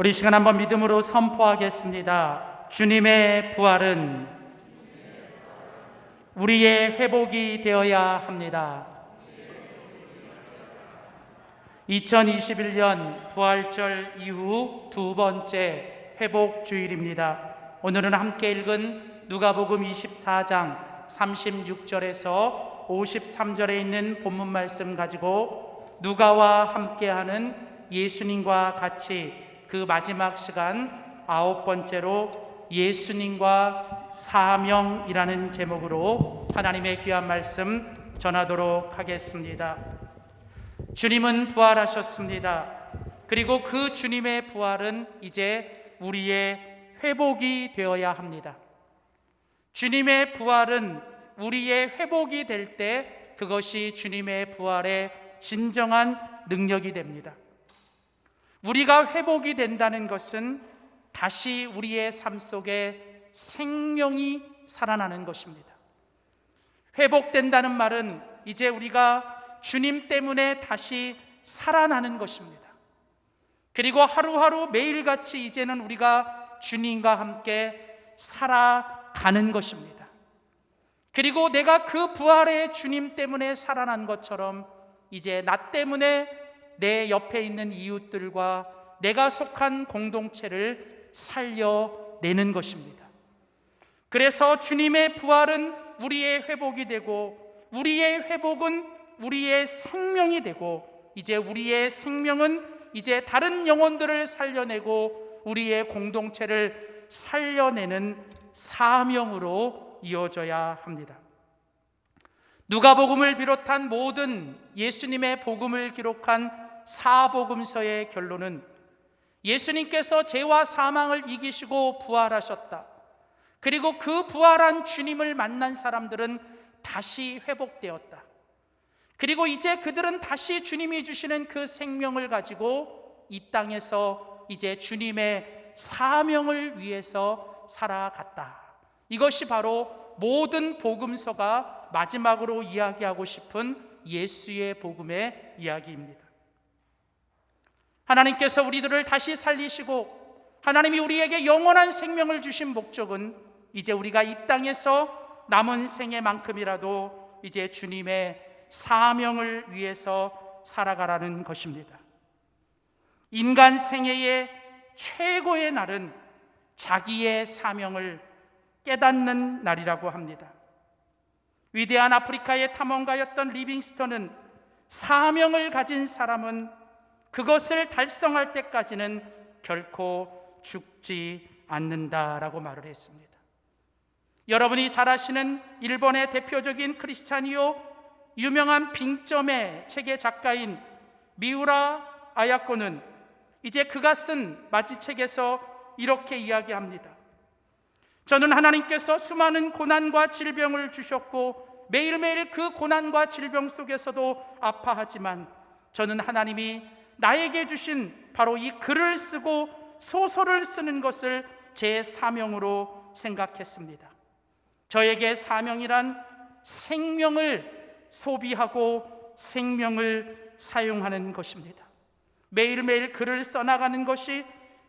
우리 이 시간 한번 믿음으로 선포하겠습니다. 주님의 부활은 우리의 회복이 되어야 합니다. 2021년 부활절 이후 두 번째 회복주일입니다. 오늘은 함께 읽은 누가복음 24장 36절에서 53절에 있는 본문 말씀 가지고 누가와 함께하는 예수님과 같이 그 마지막 시간 9번째로 예수님과 사명이라는 제목으로 하나님의 귀한 말씀 전하도록 하겠습니다. 주님은 부활하셨습니다. 그리고 그 주님의 부활은 이제 우리의 회복이 되어야 합니다. 주님의 부활은 우리의 회복이 될 때 그것이 주님의 부활의 진정한 능력이 됩니다. 우리가 회복이 된다는 것은 다시 우리의 삶 속에 생명이 살아나는 것입니다. 회복된다는 말은 이제 우리가 주님 때문에 다시 살아나는 것입니다. 그리고 하루하루 매일같이 이제는 우리가 주님과 함께 살아가는 것입니다. 그리고 내가 그 부활의 주님 때문에 살아난 것처럼 이제 나 때문에 내 옆에 있는 이웃들과 내가 속한 공동체를 살려내는 것입니다. 그래서 주님의 부활은 우리의 회복이 되고, 우리의 회복은 우리의 생명이 되고, 이제 우리의 생명은 이제 다른 영혼들을 살려내고 우리의 공동체를 살려내는 사명으로 이어져야 합니다. 누가복음을 비롯한 모든 예수님의 복음을 기록한 사복음서의 결론은 예수님께서 죄와 사망을 이기시고 부활하셨다. 그리고 그 부활한 주님을 만난 사람들은 다시 회복되었다. 그리고 이제 그들은 다시 주님이 주시는 그 생명을 가지고 이 땅에서 이제 주님의 사명을 위해서 살아갔다. 이것이 바로 모든 복음서가 마지막으로 이야기하고 싶은 예수의 복음의 이야기입니다. 하나님께서 우리들을 다시 살리시고 하나님이 우리에게 영원한 생명을 주신 목적은 이제 우리가 이 땅에서 남은 생애만큼이라도 이제 주님의 사명을 위해서 살아가라는 것입니다. 인간 생애의 최고의 날은 자기의 사명을 깨닫는 날이라고 합니다. 위대한 아프리카의 탐험가였던 리빙스턴은 사명을 가진 사람은 그것을 달성할 때까지는 결코 죽지 않는다라고 말을 했습니다. 여러분이 잘 아시는 일본의 대표적인 크리스찬이요 유명한 빙점의 책의 작가인 미우라 아야코는 이제 그가 쓴 마지책에서 이렇게 이야기합니다. 저는 하나님께서 수많은 고난과 질병을 주셨고 매일매일 그 고난과 질병 속에서도 아파하지만 저는 하나님이 나에게 주신 바로 이 글을 쓰고 소설을 쓰는 것을 제 사명으로 생각했습니다. 저에게 사명이란 생명을 소비하고 생명을 사용하는 것입니다. 매일매일 글을 써나가는 것이,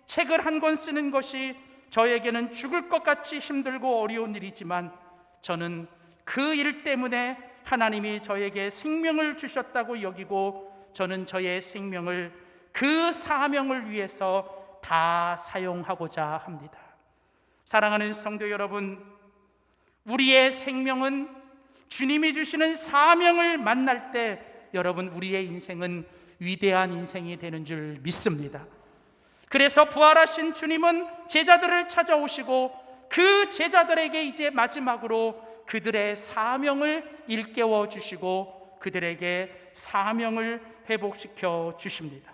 책을 한 권 쓰는 것이 저에게는 죽을 것 같이 힘들고 어려운 일이지만 저는 그 일 때문에 하나님이 저에게 생명을 주셨다고 여기고 저는 저의 생명을 그 사명을 위해서 다 사용하고자 합니다. 사랑하는 성도 여러분, 우리의 생명은 주님이 주시는 사명을 만날 때 여러분 우리의 인생은 위대한 인생이 되는 줄 믿습니다. 그래서 부활하신 주님은 제자들을 찾아오시고 그 제자들에게 이제 마지막으로 그들의 사명을 일깨워 주시고 그들에게 사명을 회복시켜 주십니다.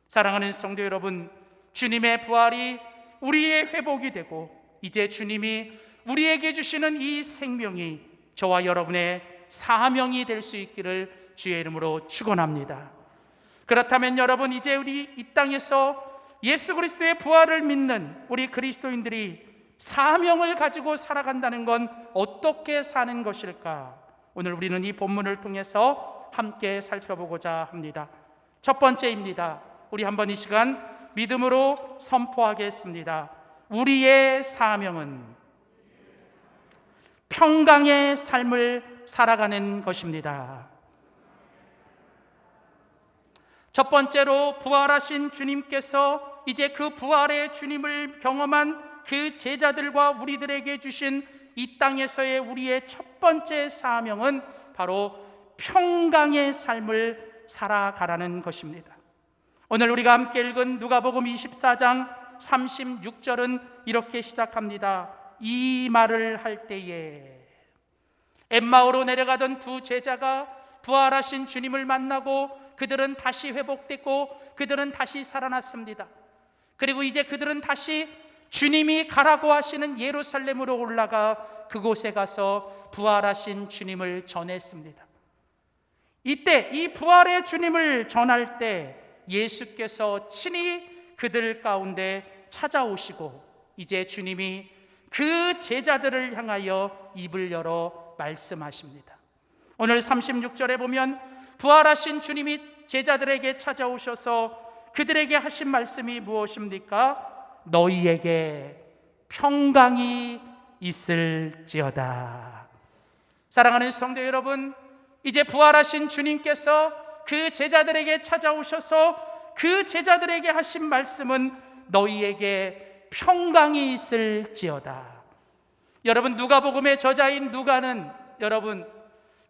사랑하는 성도 여러분, 주님의 부활이 우리의 회복이 되고 이제 주님이 우리에게 주시는 이 생명이 저와 여러분의 사명이 될 수 있기를 주의 이름으로 축원합니다. 그렇다면 여러분, 이제 우리 이 땅에서 예수 그리스도의 부활을 믿는 우리 그리스도인들이 사명을 가지고 살아간다는 건 어떻게 사는 것일까? 오늘 우리는 이 본문을 통해서 함께 살펴보고자 합니다. 첫 번째입니다. 우리 한번 이 시간 믿음으로 선포하겠습니다. 우리의 사명은 평강의 삶을 살아가는 것입니다. 첫 번째로 부활하신 주님께서 이제 그 부활의 주님을 경험한 그 제자들과 우리들에게 주신 이 땅에서의 우리의 첫 번째 사명은 바로 평강의 삶을 살아가라는 것입니다. 오늘 우리가 함께 읽은 누가복음 24장 36절은 이렇게 시작합니다. 이 말을 할 때에 엠마오로 내려가던 두 제자가 부활하신 주님을 만나고 그들은 다시 회복됐고 그들은 다시 살아났습니다. 그리고 이제 그들은 다시 주님이 가라고 하시는 예루살렘으로 올라가 그곳에 가서 부활하신 주님을 전했습니다. 이때 이 부활의 주님을 전할 때 예수께서 친히 그들 가운데 찾아오시고 이제 주님이 그 제자들을 향하여 입을 열어 말씀하십니다. 오늘 36절에 보면 부활하신 주님이 제자들에게 찾아오셔서 그들에게 하신 말씀이 무엇입니까? 너희에게 평강이 있을지어다. 사랑하는 성도 여러분, 이제 부활하신 주님께서 그 제자들에게 찾아오셔서 그 제자들에게 하신 말씀은 너희에게 평강이 있을지어다. 여러분, 누가복음의 저자인 누가는 여러분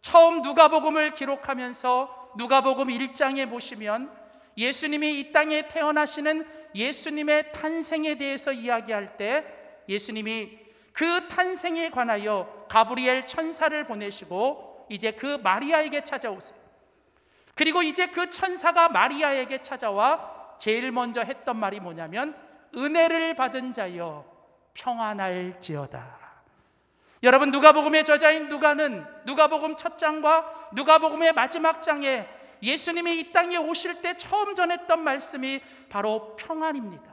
처음 누가복음을 기록하면서 누가복음 1장에 보시면 예수님이 이 땅에 태어나시는 예수님의 탄생에 대해서 이야기할 때 예수님이 그 탄생에 관하여 가브리엘 천사를 보내시고 이제 그 마리아에게 찾아오세요. 그리고 이제 그 천사가 마리아에게 찾아와 제일 먼저 했던 말이 뭐냐면 은혜를 받은 자여 평안할지어다. 여러분, 누가복음의 저자인 누가는 누가복음 첫 장과 누가복음의 마지막 장에 예수님이 이 땅에 오실 때 처음 전했던 말씀이 바로 평안입니다.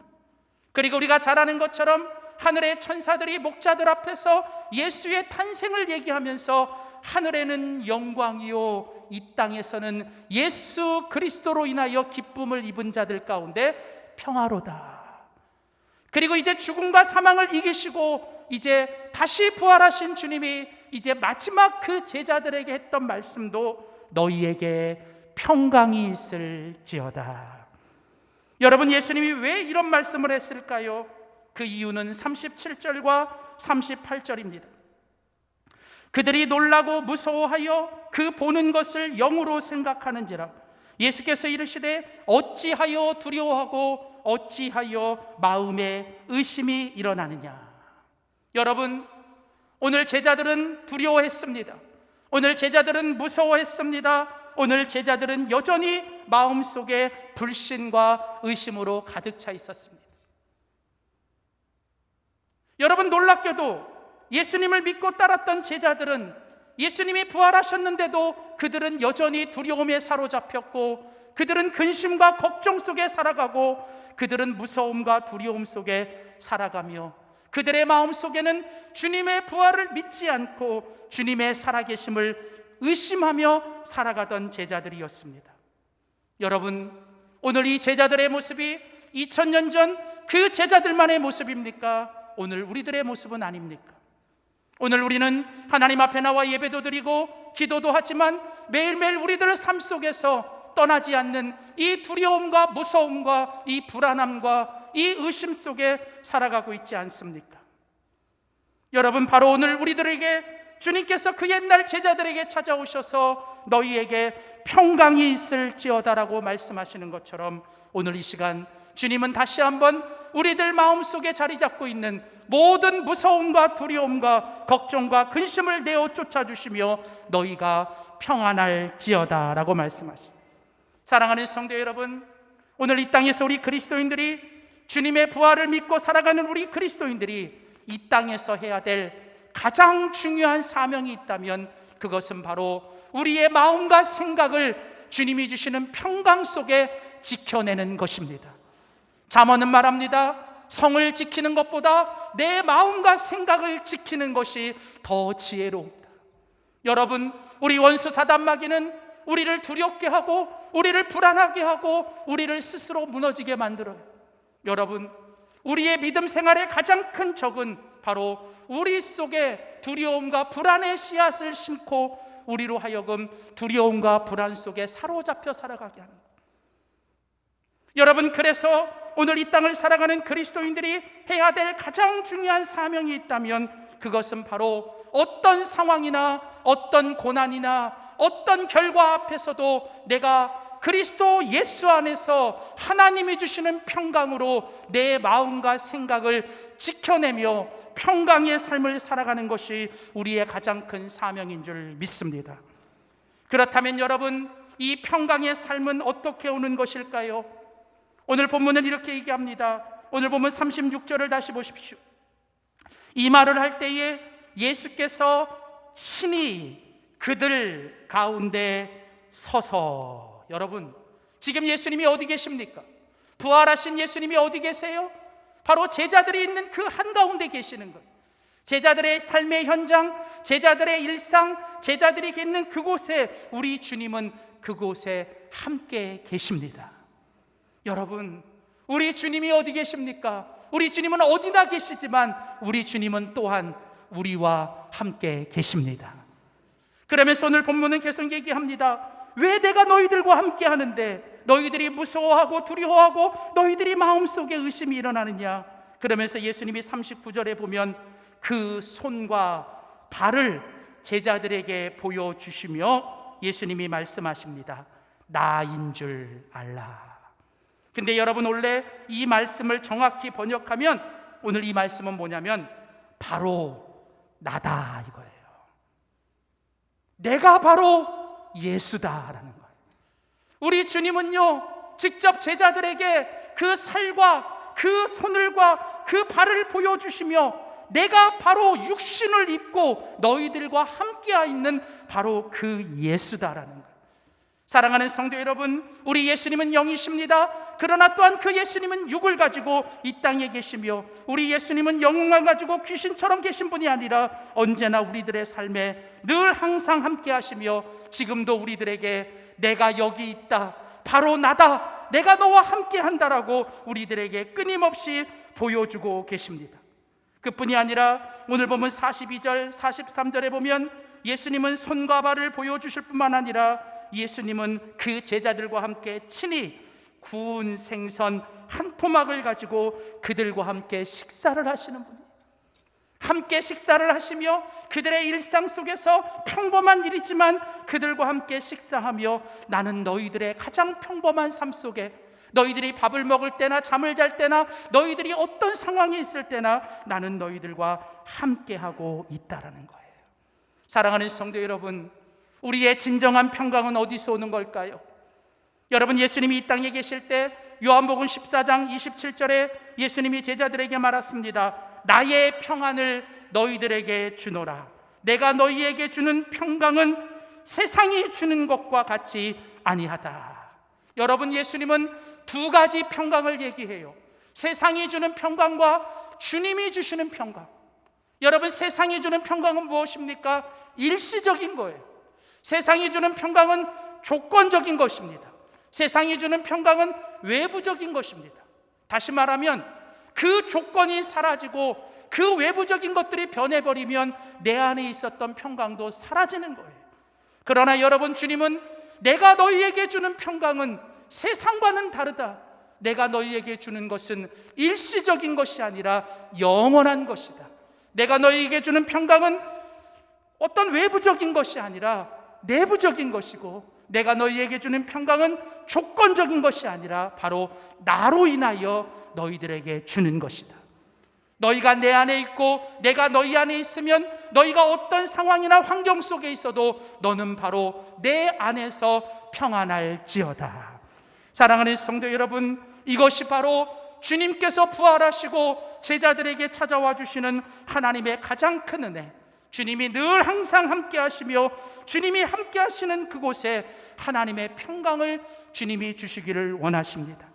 그리고 우리가 잘 아는 것처럼 하늘의 천사들이 목자들 앞에서 예수의 탄생을 얘기하면서 하늘에는 영광이요 이 땅에서는 예수 그리스도로 인하여 기쁨을 입은 자들 가운데 평화로다. 그리고 이제 죽음과 사망을 이기시고 이제 다시 부활하신 주님이 이제 마지막 그 제자들에게 했던 말씀도 너희에게 평강이 있을지어다. 여러분, 예수님이 왜 이런 말씀을 했을까요? 그 이유는 37절과 38절입니다. 그들이 놀라고 무서워하여 그 보는 것을 영으로 생각하는지라. 예수께서 이르시되 어찌하여 두려워하고 어찌하여 마음에 의심이 일어나느냐. 여러분, 오늘 제자들은 두려워했습니다. 오늘 제자들은 무서워했습니다. 오늘 제자들은 여전히 마음속에 불신과 의심으로 가득 차 있었습니다. 여러분, 놀랍게도 예수님을 믿고 따랐던 제자들은 예수님이 부활하셨는데도 그들은 여전히 두려움에 사로잡혔고 그들은 근심과 걱정 속에 살아가고 그들은 무서움과 두려움 속에 살아가며 그들의 마음속에는 주님의 부활을 믿지 않고 주님의 살아계심을 의심하며 살아가던 제자들이었습니다. 여러분, 오늘 이 제자들의 모습이 2000년 전 그 제자들만의 모습입니까? 오늘 우리들의 모습은 아닙니까? 오늘 우리는 하나님 앞에 나와 예배도 드리고 기도도 하지만 매일매일 우리들의 삶 속에서 떠나지 않는 이 두려움과 무서움과 이 불안함과 이 의심 속에 살아가고 있지 않습니까? 여러분, 바로 오늘 우리들에게 주님께서 그 옛날 제자들에게 찾아오셔서 너희에게 평강이 있을지어다라고 말씀하시는 것처럼 오늘 이 시간 주님은 다시 한번 우리들 마음속에 자리 잡고 있는 모든 무서움과 두려움과 걱정과 근심을 내어 쫓아주시며 너희가 평안할지어다 라고 말씀하십니다. 사랑하는 성도 여러분, 오늘 이 땅에서 우리 그리스도인들이 주님의 부활을 믿고 살아가는 우리 그리스도인들이 이 땅에서 해야 될 가장 중요한 사명이 있다면 그것은 바로 우리의 마음과 생각을 주님이 주시는 평강 속에 지켜내는 것입니다. 잠언은 말합니다. 성을 지키는 것보다 내 마음과 생각을 지키는 것이 더 지혜롭다. 여러분, 우리 원수 사단 마귀는 우리를 두렵게 하고 우리를 불안하게 하고 우리를 스스로 무너지게 만들어요. 여러분, 우리의 믿음 생활의 가장 큰 적은 바로 우리 속에 두려움과 불안의 씨앗을 심고 우리로 하여금 두려움과 불안 속에 사로잡혀 살아가게 하는 것. 여러분, 그래서 오늘 이 땅을 살아가는 그리스도인들이 해야 될 가장 중요한 사명이 있다면 그것은 바로 어떤 상황이나 어떤 고난이나 어떤 결과 앞에서도 내가 그리스도 예수 안에서 하나님이 주시는 평강으로 내 마음과 생각을 지켜내며 평강의 삶을 살아가는 것이 우리의 가장 큰 사명인 줄 믿습니다. 그렇다면 여러분, 이 평강의 삶은 어떻게 오는 것일까요? 오늘 본문은 이렇게 얘기합니다. 오늘 본문 36절을 다시 보십시오. 이 말을 할 때에 예수께서 친히 그들 가운데 서서, 여러분, 지금 예수님이 어디 계십니까? 부활하신 예수님이 어디 계세요? 바로 제자들이 있는 그 한가운데 계시는 것. 제자들의 삶의 현장, 제자들의 일상, 제자들이 있는 그곳에 우리 주님은 그곳에 함께 계십니다. 여러분, 우리 주님이 어디 계십니까? 우리 주님은 어디나 계시지만 우리 주님은 또한 우리와 함께 계십니다. 그러면서 오늘 본문은 계속 얘기합니다. 왜 내가 너희들과 함께 하는데 너희들이 무서워하고 두려워하고 너희들이 마음속에 의심이 일어나느냐? 그러면서 예수님이 39절에 보면 그 손과 발을 제자들에게 보여주시며 예수님이 말씀하십니다. 나인 줄 알라. 근데 여러분, 원래 이 말씀을 정확히 번역하면 오늘 이 말씀은 뭐냐면 바로 나다 이거예요. 내가 바로 예수다라는 거예요. 우리 주님은요, 직접 제자들에게 그 살과 그 손을과 그 발을 보여주시며 내가 바로 육신을 입고 너희들과 함께하 있는 바로 그 예수다라는 거예요. 사랑하는 성도 여러분, 우리 예수님은 영이십니다. 그러나 또한 그 예수님은 육을 가지고 이 땅에 계시며 우리 예수님은 영을 가지고 귀신처럼 계신 분이 아니라 언제나 우리들의 삶에 늘 항상 함께 하시며 지금도 우리들에게 내가 여기 있다, 바로 나다, 내가 너와 함께 한다라고 우리들에게 끊임없이 보여주고 계십니다. 그뿐이 아니라 오늘 보면 42절, 43절에 보면 예수님은 손과 발을 보여주실 뿐만 아니라 예수님은 그 제자들과 함께 친히 구운 생선 한 토막을 가지고 그들과 함께 식사를 하시는 분이에요. 함께 식사를 하시며 그들의 일상 속에서 평범한 일이지만 그들과 함께 식사하며 나는 너희들의 가장 평범한 삶 속에, 너희들이 밥을 먹을 때나 잠을 잘 때나 너희들이 어떤 상황에 있을 때나 나는 너희들과 함께하고 있다라는 거예요. 사랑하는 성도 여러분, 우리의 진정한 평강은 어디서 오는 걸까요? 여러분, 예수님이 이 땅에 계실 때 요한복음 14장 27절에 예수님이 제자들에게 말했습니다. 나의 평안을 너희들에게 주노라. 내가 너희에게 주는 평강은 세상이 주는 것과 같이 아니하다. 여러분, 예수님은 두 가지 평강을 얘기해요. 세상이 주는 평강과 주님이 주시는 평강. 여러분, 세상이 주는 평강은 무엇입니까? 일시적인 거예요. 세상이 주는 평강은 조건적인 것입니다. 세상이 주는 평강은 외부적인 것입니다. 다시 말하면 그 조건이 사라지고 그 외부적인 것들이 변해버리면 내 안에 있었던 평강도 사라지는 거예요. 그러나 여러분, 주님은 내가 너희에게 주는 평강은 세상과는 다르다. 내가 너희에게 주는 것은 일시적인 것이 아니라 영원한 것이다. 내가 너희에게 주는 평강은 어떤 외부적인 것이 아니라 내부적인 것이고 내가 너희에게 주는 평강은 조건적인 것이 아니라 바로 나로 인하여 너희들에게 주는 것이다. 너희가 내 안에 있고 내가 너희 안에 있으면 너희가 어떤 상황이나 환경 속에 있어도 너는 바로 내 안에서 평안할지어다. 사랑하는 성도 여러분, 이것이 바로 주님께서 부활하시고 제자들에게 찾아와 주시는 하나님의 가장 큰 은혜, 주님이 늘 항상 함께 하시며 주님이 함께 하시는 그곳에 하나님의 평강을 주님이 주시기를 원하십니다.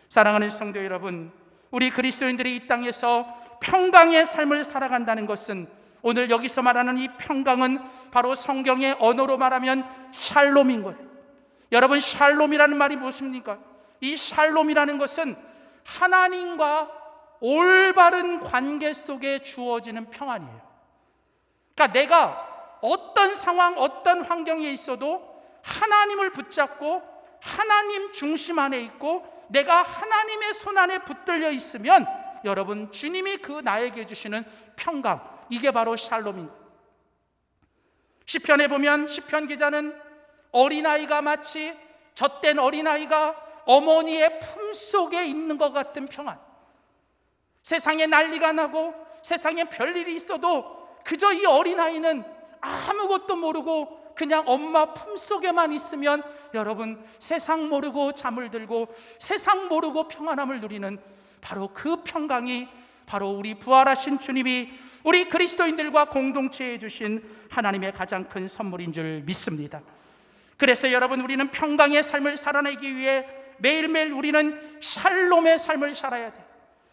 사랑하는 성도 여러분, 우리 그리스도인들이 이 땅에서 평강의 삶을 살아간다는 것은 오늘 여기서 말하는 이 평강은 바로 성경의 언어로 말하면 샬롬인 거예요. 여러분, 샬롬이라는 말이 무엇입니까? 이 샬롬이라는 것은 하나님과 올바른 관계 속에 주어지는 평안이에요. 그러니까 내가 어떤 상황, 어떤 환경에 있어도 하나님을 붙잡고 하나님 중심 안에 있고 내가 하나님의 손 안에 붙들려 있으면 여러분, 주님이 그 나에게 주시는 평강, 이게 바로 샬롬입니다. 시편에 보면 시편 기자는 어린아이가 마치 젖된 어린아이가 어머니의 품속에 있는 것 같은 평안, 세상에 난리가 나고 세상에 별일이 있어도 그저 이 어린아이는 아무것도 모르고 그냥 엄마 품속에만 있으면 여러분, 세상 모르고 잠을 들고 세상 모르고 평안함을 누리는 바로 그 평강이 바로 우리 부활하신 주님이 우리 그리스도인들과 공동체에 주신 하나님의 가장 큰 선물인 줄 믿습니다. 그래서 여러분, 우리는 평강의 삶을 살아내기 위해 매일매일 우리는 샬롬의 삶을 살아야 돼요.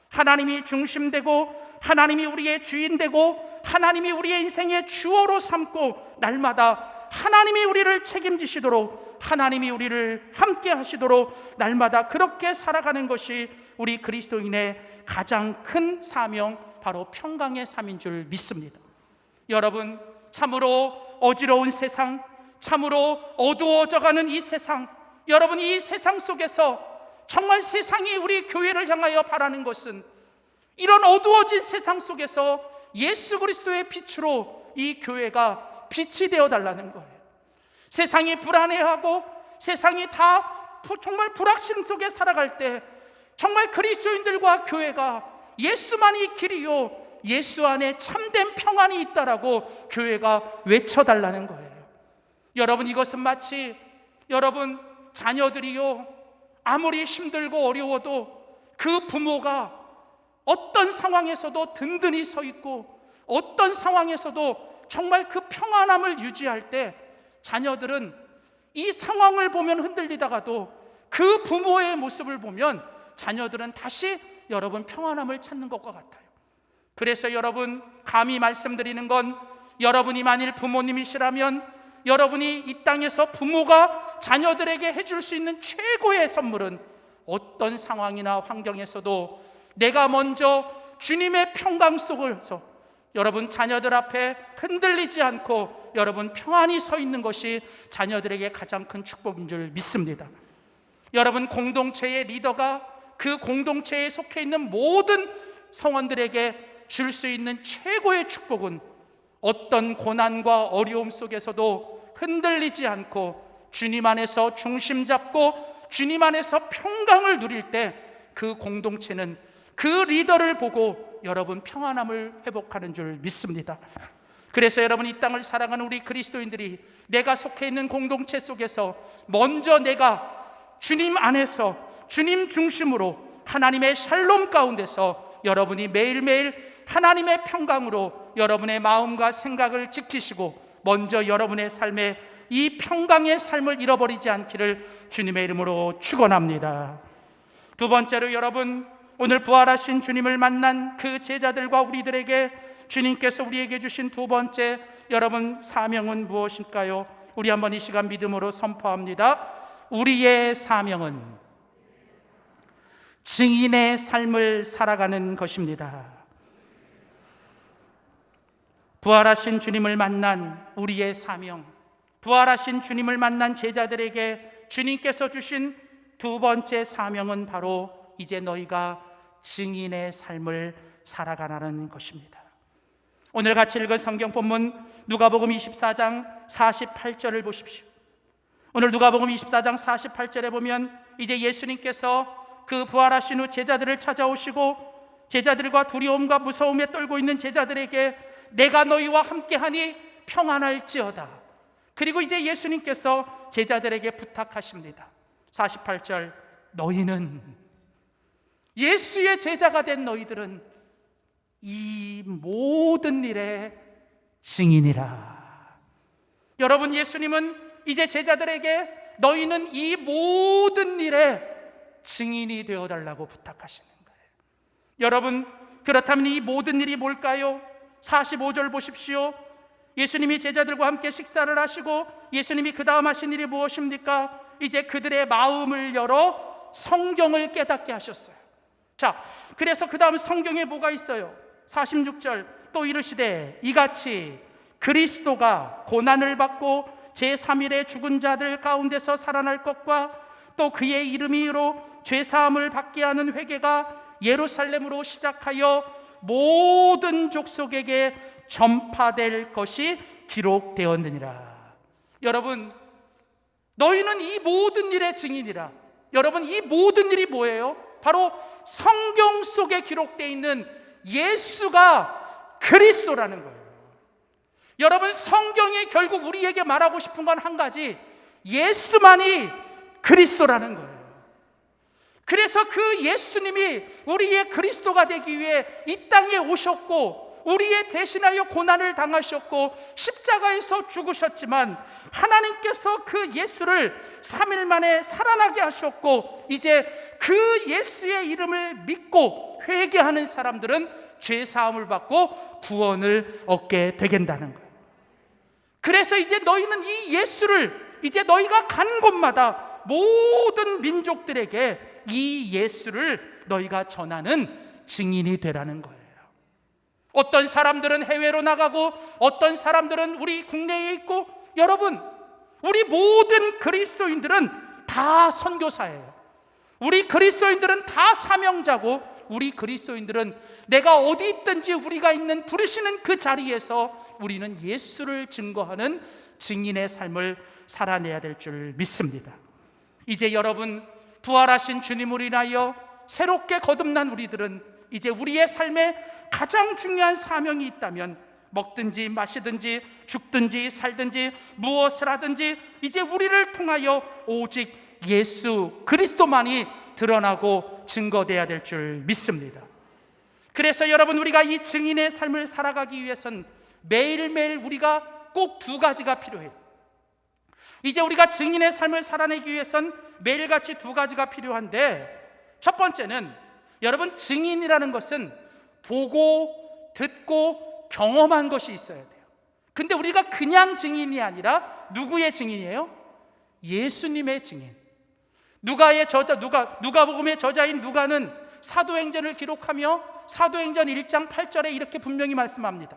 하나님이 중심되고 하나님이 우리의 주인되고 하나님이 우리의 인생의 주어로 삼고 날마다 하나님이 우리를 책임지시도록 하나님이 우리를 함께 하시도록 날마다 그렇게 살아가는 것이 우리 그리스도인의 가장 큰 사명, 바로 평강의 삶인 줄 믿습니다. 여러분, 참으로 어지러운 세상, 참으로 어두워져가는 이 세상, 여러분, 이 세상 속에서 정말 세상이 우리 교회를 향하여 바라는 것은 이런 어두워진 세상 속에서 예수 그리스도의 빛으로 이 교회가 빛이 되어 달라는 거예요. 세상이 불안해하고 세상이 다 정말 불확신 속에 살아갈 때 정말 그리스도인들과 교회가 예수만이 길이요, 예수 안에 참된 평안이 있다라고 교회가 외쳐달라는 거예요. 여러분, 이것은 마치 여러분 자녀들이요, 아무리 힘들고 어려워도 그 부모가 어떤 상황에서도 든든히 서 있고 어떤 상황에서도 정말 그 평안함을 유지할 때 자녀들은 이 상황을 보면 흔들리다가도 그 부모의 모습을 보면 자녀들은 다시 여러분 평안함을 찾는 것과 같아요. 그래서 여러분, 감히 말씀드리는 건 여러분이 만일 부모님이시라면 여러분이 이 땅에서 부모가 자녀들에게 해줄 수 있는 최고의 선물은 어떤 상황이나 환경에서도 내가 먼저 주님의 평강 속에서 여러분 자녀들 앞에 흔들리지 않고 여러분 평안히 서 있는 것이 자녀들에게 가장 큰 축복인 줄 믿습니다. 여러분, 공동체의 리더가 그 공동체에 속해 있는 모든 성원들에게 줄 수 있는 최고의 축복은 어떤 고난과 어려움 속에서도 흔들리지 않고 주님 안에서 중심 잡고 주님 안에서 평강을 누릴 때 그 공동체는 그 리더를 보고 여러분 평안함을 회복하는 줄 믿습니다. 그래서 여러분, 이 땅을 살아가는 우리 그리스도인들이 내가 속해 있는 공동체 속에서 먼저 내가 주님 안에서 주님 중심으로 하나님의 샬롬 가운데서 여러분이 매일매일 하나님의 평강으로 여러분의 마음과 생각을 지키시고 먼저 여러분의 삶에 이 평강의 삶을 잃어버리지 않기를 주님의 이름으로 축원합니다. 두 번째로 여러분, 오늘 부활하신 주님을 만난 그 제자들과 우리들에게 주님께서 우리에게 주신 두 번째 여러분 사명은 무엇일까요? 우리 한번 이 시간 믿음으로 선포합니다. 우리의 사명은 증인의 삶을 살아가는 것입니다. 부활하신 주님을 만난 우리의 사명, 부활하신 주님을 만난 제자들에게 주님께서 주신 두 번째 사명은 바로 이제 너희가 증인의 삶을 살아가라는 것입니다. 오늘 같이 읽은 성경 본문 누가복음 24장 48절을 보십시오. 오늘 누가복음 24장 48절에 보면 이제 예수님께서 그 부활하신 후 제자들을 찾아오시고 제자들과 두려움과 무서움에 떨고 있는 제자들에게 내가 너희와 함께하니 평안할지어다. 그리고 이제 예수님께서 제자들에게 부탁하십니다. 48절, 너희는, 예수의 제자가 된 너희들은 이 모든 일의 증인이라. 여러분, 예수님은 이제 제자들에게 너희는 이 모든 일의 증인이 되어달라고 부탁하시는 거예요. 여러분, 그렇다면 이 모든 일이 뭘까요? 45절 보십시오. 예수님이 제자들과 함께 식사를 하시고 예수님이 그 다음 하신 일이 무엇입니까? 이제 그들의 마음을 열어 성경을 깨닫게 하셨어요. 자, 그래서 그 다음 성경에 뭐가 있어요? 46절 또 이르시되 이같이 그리스도가 고난을 받고 제3일에 죽은 자들 가운데서 살아날 것과 또 그의 이름으로 죄사함을 받게 하는 회개가 예루살렘으로 시작하여 모든 족속에게 전파될 것이 기록되었느니라. 여러분, 너희는 이 모든 일의 증인이라. 여러분, 이 모든 일이 뭐예요? 바로 성경 속에 기록되어 있는 예수가 그리스도라는 거예요. 여러분, 성경이 결국 우리에게 말하고 싶은 건 한 가지, 예수만이 그리스도라는 거예요. 그래서 그 예수님이 우리의 그리스도가 되기 위해 이 땅에 오셨고 우리의 대신하여 고난을 당하셨고 십자가에서 죽으셨지만 하나님께서 그 예수를 3일 만에 살아나게 하셨고 이제 그 예수의 이름을 믿고 회개하는 사람들은 죄사함을 받고 구원을 얻게 되겠다는 거예요. 그래서 이제 너희는 이 예수를 이제 너희가 간 곳마다 모든 민족들에게 이 예수를 너희가 전하는 증인이 되라는 거예요. 어떤 사람들은 해외로 나가고 어떤 사람들은 우리 국내에 있고, 여러분, 우리 모든 그리스도인들은 다 선교사예요. 우리 그리스도인들은 다 사명자고, 우리 그리스도인들은 내가 어디 있든지 우리가 있는 부르시는 그 자리에서 우리는 예수를 증거하는 증인의 삶을 살아내야 될 줄 믿습니다. 이제 여러분, 부활하신 주님을 인하여 새롭게 거듭난 우리들은 이제 우리의 삶에 가장 중요한 사명이 있다면 먹든지 마시든지 죽든지 살든지 무엇을 하든지 이제 우리를 통하여 오직 예수 그리스도만이 드러나고 증거돼야 될 줄 믿습니다. 그래서 여러분, 우리가 이 증인의 삶을 살아가기 위해서는 매일매일 우리가 꼭 두 가지가 필요해요. 이제 우리가 증인의 삶을 살아내기 위해서는 매일같이 두 가지가 필요한데, 첫 번째는 여러분, 증인이라는 것은 보고 듣고 경험한 것이 있어야 돼요. 근데 우리가 그냥 증인이 아니라 누구의 증인이에요? 예수님의 증인. 누가복음의 저자인 누가는 사도행전을 기록하며 사도행전 1장 8절에 이렇게 분명히 말씀합니다.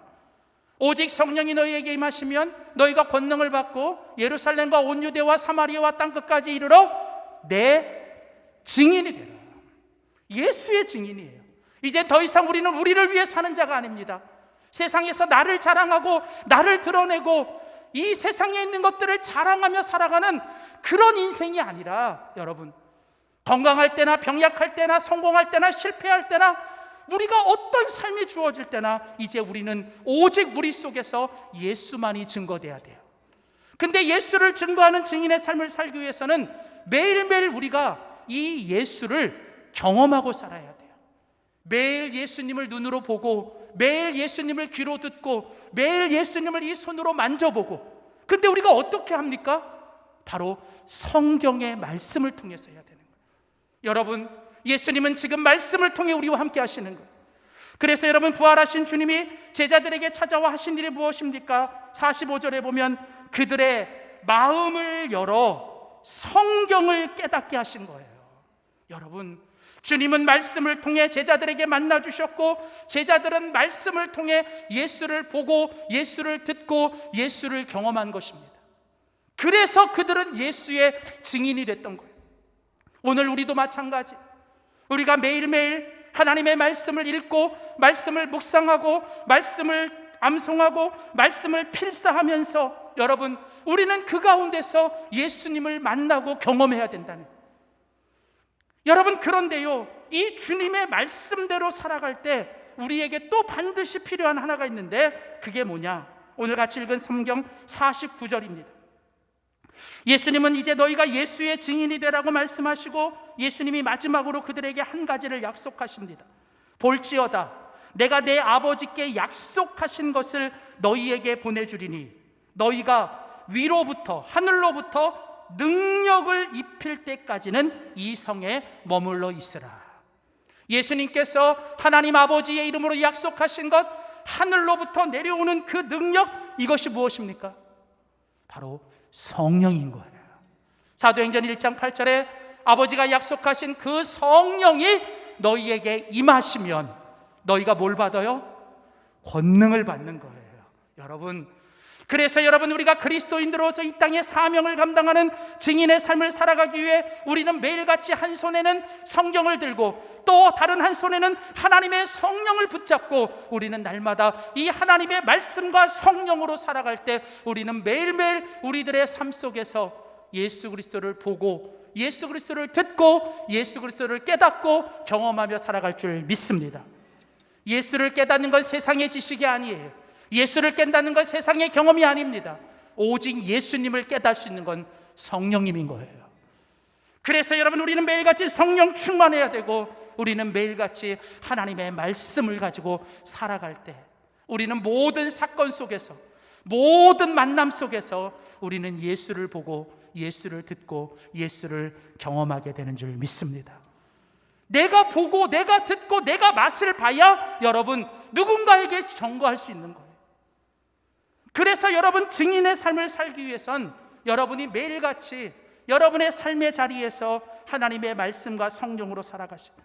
오직 성령이 너희에게 임하시면 너희가 권능을 받고 예루살렘과 온 유대와 사마리아와 땅끝까지 이르러 내 증인이 되라. 예수의 증인이에요. 이제 더 이상 우리는 우리를 위해 사는 자가 아닙니다. 세상에서 나를 자랑하고 나를 드러내고 이 세상에 있는 것들을 자랑하며 살아가는 그런 인생이 아니라, 여러분, 건강할 때나 병약할 때나 성공할 때나 실패할 때나 우리가 어떤 삶이 주어질 때나 이제 우리는 오직 우리 속에서 예수만이 증거돼야 돼요. 근데 예수를 증거하는 증인의 삶을 살기 위해서는 매일매일 우리가 이 예수를 경험하고 살아야 돼요. 매일 예수님을 눈으로 보고 매일 예수님을 귀로 듣고 매일 예수님을 이 손으로 만져보고. 근데 우리가 어떻게 합니까? 바로 성경의 말씀을 통해서 해야 되는 거예요. 여러분, 예수님은 지금 말씀을 통해 우리와 함께 하시는 거예요. 그래서 여러분, 부활하신 주님이 제자들에게 찾아와 하신 일이 무엇입니까? 45절에 보면 그들의 마음을 열어 성경을 깨닫게 하신 거예요. 여러분, 주님은 말씀을 통해 제자들에게 만나 주셨고 제자들은 말씀을 통해 예수를 보고 예수를 듣고 예수를 경험한 것입니다. 그래서 그들은 예수의 증인이 됐던 거예요. 오늘 우리도 마찬가지. 우리가 매일매일 하나님의 말씀을 읽고 말씀을 묵상하고 말씀을 암송하고 말씀을 필사하면서, 여러분, 우리는 그 가운데서 예수님을 만나고 경험해야 된다는 거예요. 여러분, 그런데요, 이 주님의 말씀대로 살아갈 때 우리에게 또 반드시 필요한 하나가 있는데 그게 뭐냐? 오늘 같이 읽은 성경 49절입니다. 예수님은 이제 너희가 예수의 증인이 되라고 말씀하시고 예수님이 마지막으로 그들에게 한 가지를 약속하십니다. 볼지어다 내가 내 아버지께 약속하신 것을 너희에게 보내주리니 너희가 위로부터 하늘로부터 능력을 입힐 때까지는 이 성에 머물러 있으라. 예수님께서 하나님 아버지의 이름으로 약속하신 것, 하늘로부터 내려오는 그 능력, 이것이 무엇입니까? 바로 성령인 거예요. 사도행전 1장 8절에 아버지가 약속하신 그 성령이 너희에게 임하시면 너희가 뭘 받아요? 권능을 받는 거예요. 여러분, 그래서 여러분, 우리가 그리스도인으로서 이 땅의 사명을 감당하는 증인의 삶을 살아가기 위해 우리는 매일같이 한 손에는 성경을 들고 또 다른 한 손에는 하나님의 성령을 붙잡고 우리는 날마다 이 하나님의 말씀과 성령으로 살아갈 때 우리는 매일매일 우리들의 삶 속에서 예수 그리스도를 보고 예수 그리스도를 듣고 예수 그리스도를 깨닫고 경험하며 살아갈 줄 믿습니다. 예수를 깨닫는 건 세상의 지식이 아니에요. 예수를 깬다는 건 세상의 경험이 아닙니다. 오직 예수님을 깨달을 수 있는 건 성령님인 거예요. 그래서 여러분, 우리는 매일같이 성령 충만해야 되고 우리는 매일같이 하나님의 말씀을 가지고 살아갈 때 우리는 모든 사건 속에서 모든 만남 속에서 우리는 예수를 보고 예수를 듣고 예수를 경험하게 되는 줄 믿습니다. 내가 보고 내가 듣고 내가 맛을 봐야 여러분 누군가에게 전거할 수 있는 거예요. 그래서 여러분, 증인의 삶을 살기 위해선 여러분이 매일같이 여러분의 삶의 자리에서 하나님의 말씀과 성령으로 살아가시고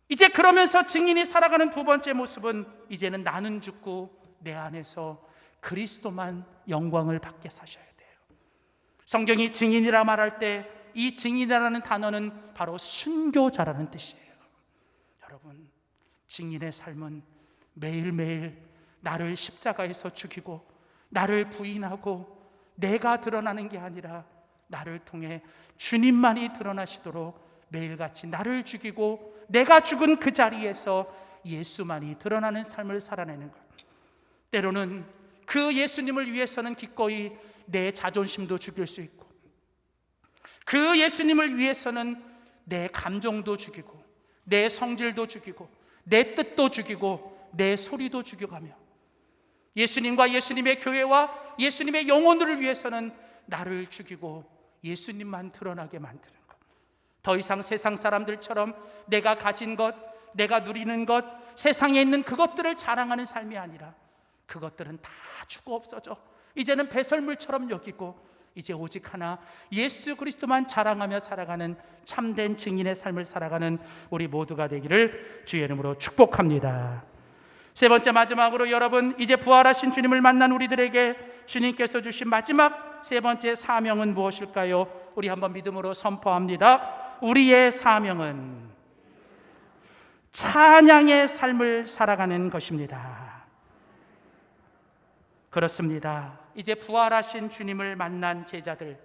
이제 그러면서 증인이 살아가는 두 번째 모습은 이제는 나는 죽고 내 안에서 그리스도만 영광을 받게 사셔야 돼요. 성경이 증인이라 말할 때 이 증인이라는 단어는 바로 순교자라는 뜻이에요. 여러분, 증인의 삶은 매일매일 나를 십자가에서 죽이고 나를 부인하고 내가 드러나는 게 아니라 나를 통해 주님만이 드러나시도록 매일같이 나를 죽이고 내가 죽은 그 자리에서 예수만이 드러나는 삶을 살아내는 것. 때로는 그 예수님을 위해서는 기꺼이 내 자존심도 죽일 수 있고 그 예수님을 위해서는 내 감정도 죽이고 내 성질도 죽이고 내 뜻도 죽이고 내 소리도 죽여가며 예수님과 예수님의 교회와 예수님의 영혼들을 위해서는 나를 죽이고 예수님만 드러나게 만드는 것. 더 이상 세상 사람들처럼 내가 가진 것, 내가 누리는 것, 세상에 있는 그것들을 자랑하는 삶이 아니라 그것들은 다 죽어 없어져 이제는 배설물처럼 여기고 이제 오직 하나 예수 그리스도만 자랑하며 살아가는 참된 증인의 삶을 살아가는 우리 모두가 되기를 주의 이름으로 축복합니다. 세 번째, 마지막으로 여러분, 이제 부활하신 주님을 만난 우리들에게 주님께서 주신 마지막 세 번째 사명은 무엇일까요? 우리 한번 믿음으로 선포합니다. 우리의 사명은 찬양의 삶을 살아가는 것입니다. 그렇습니다. 이제 부활하신 주님을 만난 제자들,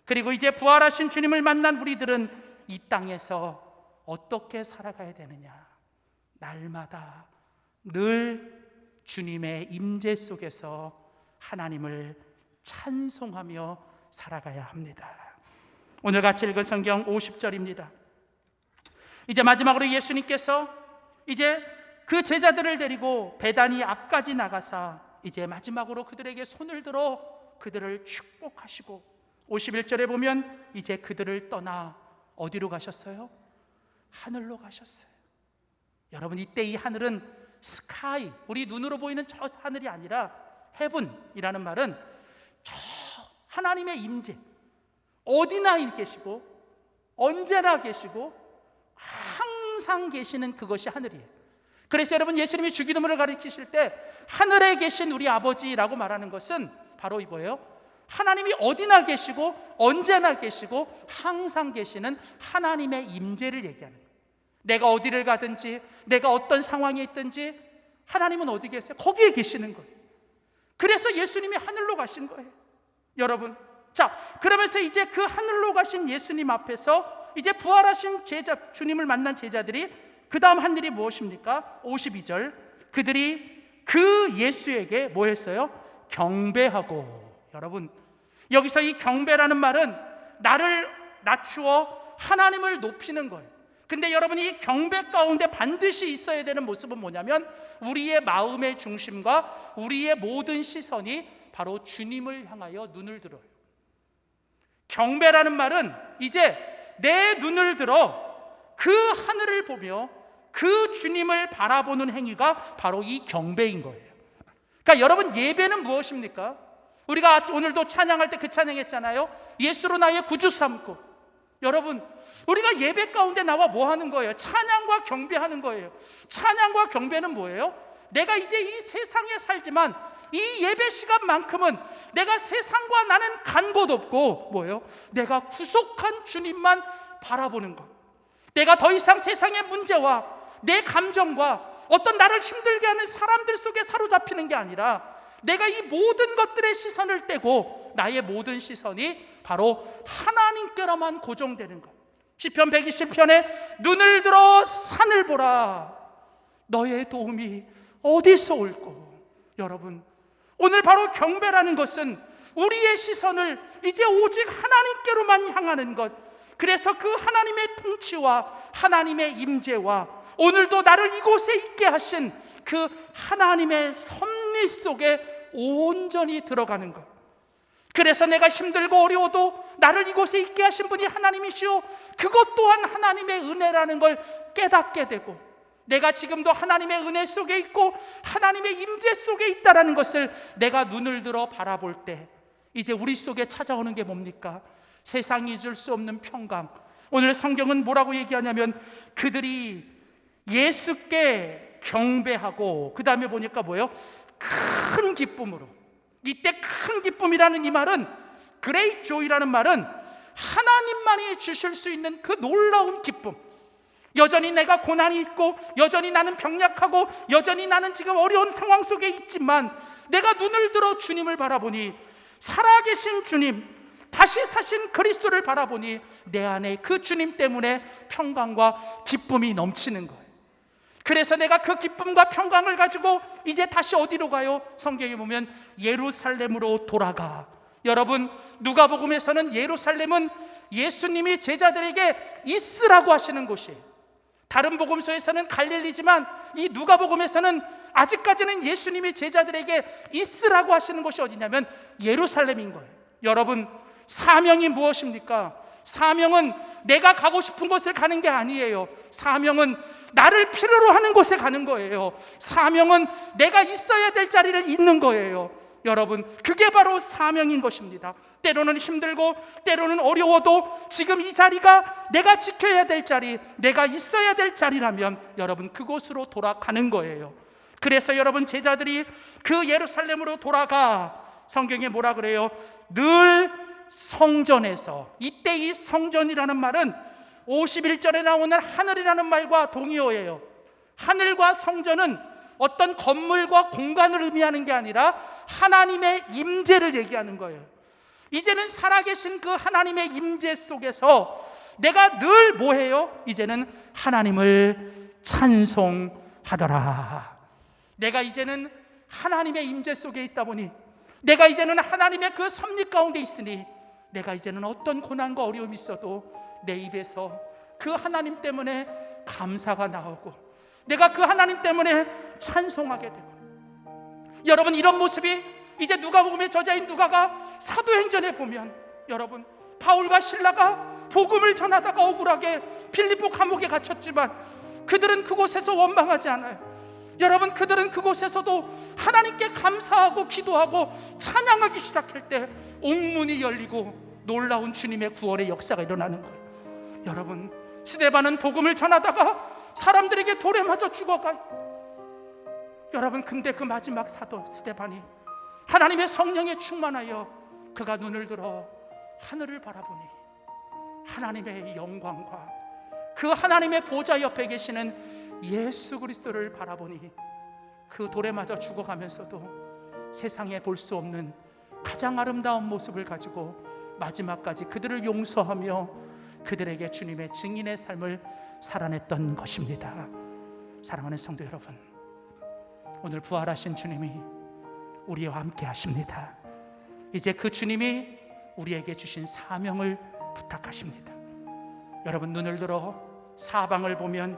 그리고 이제 부활하신 주님을 만난 우리들은 이 땅에서 어떻게 살아가야 되느냐? 날마다 늘 주님의 임재 속에서 하나님을 찬송하며 살아가야 합니다. 오늘 같이 읽은 성경 50절입니다. 이제 마지막으로 예수님께서 이제 그 제자들을 데리고 베다니 앞까지 나가사 이제 마지막으로 그들에게 손을 들어 그들을 축복하시고 51절에 보면 이제 그들을 떠나 어디로 가셨어요? 하늘로 가셨어요. 여러분, 이때 이 하늘은 스카이, 우리 눈으로 보이는 저 하늘이 아니라 헤븐이라는 말은 저 하나님의 임재, 어디나 계시고 언제나 계시고 항상 계시는 그것이 하늘이에요. 그래서 여러분, 예수님이 주기도문을 가르치실 때 하늘에 계신 우리 아버지라고 말하는 것은 바로 이거예요. 하나님이 어디나 계시고 언제나 계시고 항상 계시는 하나님의 임재를 얘기하는 거예요. 내가 어디를 가든지 내가 어떤 상황에 있든지 하나님은 어디 계세요? 거기에 계시는 거예요. 그래서 예수님이 하늘로 가신 거예요. 여러분, 자, 그러면서 이제 그 하늘로 가신 예수님 앞에서 이제 부활하신 제자, 주님을 만난 제자들이 그 다음 한 일이 무엇입니까? 52절, 그들이 그 예수에게 뭐 했어요? 경배하고. 여러분, 여기서 이 경배라는 말은 나를 낮추어 하나님을 높이는 거예요. 근데 여러분, 이 경배 가운데 반드시 있어야 되는 모습은 뭐냐면 우리의 마음의 중심과 우리의 모든 시선이 바로 주님을 향하여 눈을 들어요. 경배라는 말은 이제 내 눈을 들어 그 하늘을 보며 그 주님을 바라보는 행위가 바로 이 경배인 거예요. 그러니까 여러분, 예배는 무엇입니까? 우리가 오늘도 찬양할 때 그 찬양했잖아요. 예수로 나의 구주 삼고. 여러분, 우리가 예배 가운데 나와 뭐 하는 거예요? 찬양과 경배하는 거예요. 찬양과 경배는 뭐예요? 내가 이제 이 세상에 살지만 이 예배 시간만큼은 내가 세상과 나는 간 곳 없고 뭐예요? 내가 구속한 주님만 바라보는 것. 내가 더 이상 세상의 문제와 내 감정과 어떤 나를 힘들게 하는 사람들 속에 사로잡히는 게 아니라 내가 이 모든 것들의 시선을 떼고 나의 모든 시선이 바로 하나님께로만 고정되는 것. 시편 120편에 눈을 들어 산을 보라. 너의 도움이 어디서 올꼬. 여러분, 오늘 바로 경배라는 것은 우리의 시선을 이제 오직 하나님께로만 향하는 것. 그래서 그 하나님의 통치와 하나님의 임재와 오늘도 나를 이곳에 있게 하신 그 하나님의 섭리 속에 온전히 들어가는 것. 그래서 내가 힘들고 어려워도 나를 이곳에 있게 하신 분이 하나님이시오. 그것 또한 하나님의 은혜라는 걸 깨닫게 되고 내가 지금도 하나님의 은혜 속에 있고 하나님의 임재 속에 있다는 것을 내가 눈을 들어 바라볼 때 이제 우리 속에 찾아오는 게 뭡니까? 세상이 줄 수 없는 평강. 오늘 성경은 뭐라고 얘기하냐면 그들이 예수께 경배하고 그 다음에 보니까 뭐예요? 큰 기쁨으로. 이때 큰 기쁨이라는 이 말은 great joy라는 말은 하나님만이 주실 수 있는 그 놀라운 기쁨. 여전히 내가 고난이 있고 여전히 나는 병약하고 여전히 나는 지금 어려운 상황 속에 있지만 내가 눈을 들어 주님을 바라보니 살아계신 주님, 다시 사신 그리스도를 바라보니 내 안에 그 주님 때문에 평강과 기쁨이 넘치는 거예요. 그래서 내가 그 기쁨과 평강을 가지고 이제 다시 어디로 가요? 성경에 보면 예루살렘으로 돌아가. 여러분, 누가복음에서는 예루살렘은 예수님이 제자들에게 있으라고 하시는 곳이에요. 다른 복음서에서는 갈릴리지만 이 누가복음에서는 아직까지는 예수님이 제자들에게 있으라고 하시는 곳이 어디냐면 예루살렘인 거예요. 여러분, 사명이 무엇입니까? 사명은 내가 가고 싶은 곳을 가는 게 아니에요. 사명은 나를 필요로 하는 곳에 가는 거예요. 사명은 내가 있어야 될 자리를 있는 거예요. 여러분, 그게 바로 사명인 것입니다. 때로는 힘들고 때로는 어려워도 지금 이 자리가 내가 지켜야 될 자리, 내가 있어야 될 자리라면 여러분 그곳으로 돌아가는 거예요. 그래서 여러분 제자들이 그 예루살렘으로 돌아가 성경에 뭐라 그래요? 늘 성전에서. 이때 이 성전이라는 말은 51절에 나오는 하늘이라는 말과 동의어예요. 하늘과 성전은 어떤 건물과 공간을 의미하는 게 아니라 하나님의 임재를 얘기하는 거예요. 이제는 살아계신 그 하나님의 임재 속에서 내가 늘 뭐해요? 이제는 하나님을 찬송하더라. 내가 이제는 하나님의 임재 속에 있다 보니 내가 이제는 하나님의 그 섭리 가운데 있으니 내가 이제는 어떤 고난과 어려움이 있어도 내 입에서 그 하나님 때문에 감사가 나오고 내가 그 하나님 때문에 찬송하게 되고. 여러분, 이런 모습이 이제 누가복음의 저자인 누가가 사도행전에 보면 여러분 바울과 실라가 복음을 전하다가 억울하게 빌립보 감옥에 갇혔지만 그들은 그곳에서 원망하지 않아요. 여러분, 그들은 그곳에서도 하나님께 감사하고 기도하고 찬양하기 시작할 때 옥문이 열리고 놀라운 주님의 구원의 역사가 일어나는 거예요. 여러분, 스데반은 복음을 전하다가 사람들에게 돌에 맞아 죽어가요. 여러분, 근데 그 마지막 사도 스데반이 하나님의 성령에 충만하여 그가 눈을 들어 하늘을 바라보니 하나님의 영광과 그 하나님의 보좌 옆에 계시는 예수 그리스도를 바라보니 그 돌에 맞아 죽어가면서도 세상에 볼 수 없는 가장 아름다운 모습을 가지고 마지막까지 그들을 용서하며 그들에게 주님의 증인의 삶을 살아냈던 것입니다. 사랑하는 성도 여러분, 오늘 부활하신 주님이 우리와 함께 하십니다. 이제 그 주님이 우리에게 주신 사명을 부탁하십니다. 여러분, 눈을 들어 사방을 보면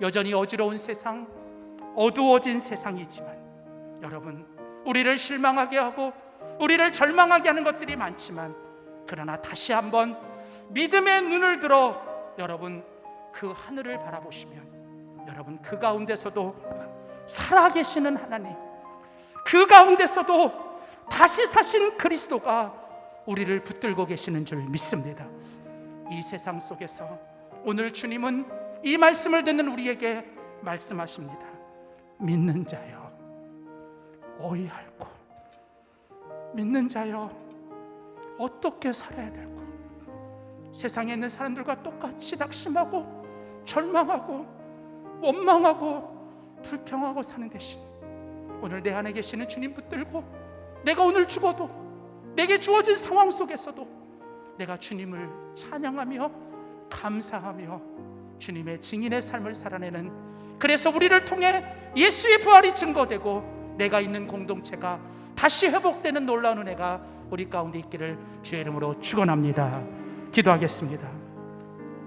여전히 어지러운 세상, 어두워진 세상이지만 여러분, 우리를 실망하게 하고 우리를 절망하게 하는 것들이 많지만 그러나 다시 한번 믿음의 눈을 들어 여러분 그 하늘을 바라보시면 여러분 그 가운데서도 살아계시는 하나님, 그 가운데서도 다시 사신 그리스도가 우리를 붙들고 계시는 줄 믿습니다. 이 세상 속에서 오늘 주님은 이 말씀을 듣는 우리에게 말씀하십니다. 믿는 자여 어이할꼬. 믿는 자여 어떻게 살아야 될까? 세상에 있는 사람들과 똑같이 낙심하고 절망하고 원망하고 불평하고 사는 대신 오늘 내 안에 계시는 주님 붙들고 내가 오늘 죽어도 내게 주어진 상황 속에서도 내가 주님을 찬양하며 감사하며 주님의 증인의 삶을 살아내는, 그래서 우리를 통해 예수의 부활이 증거되고 내가 있는 공동체가 다시 회복되는 놀라운 은혜가 우리 가운데 있기를 주의 이름으로 축원합니다. 기도하겠습니다.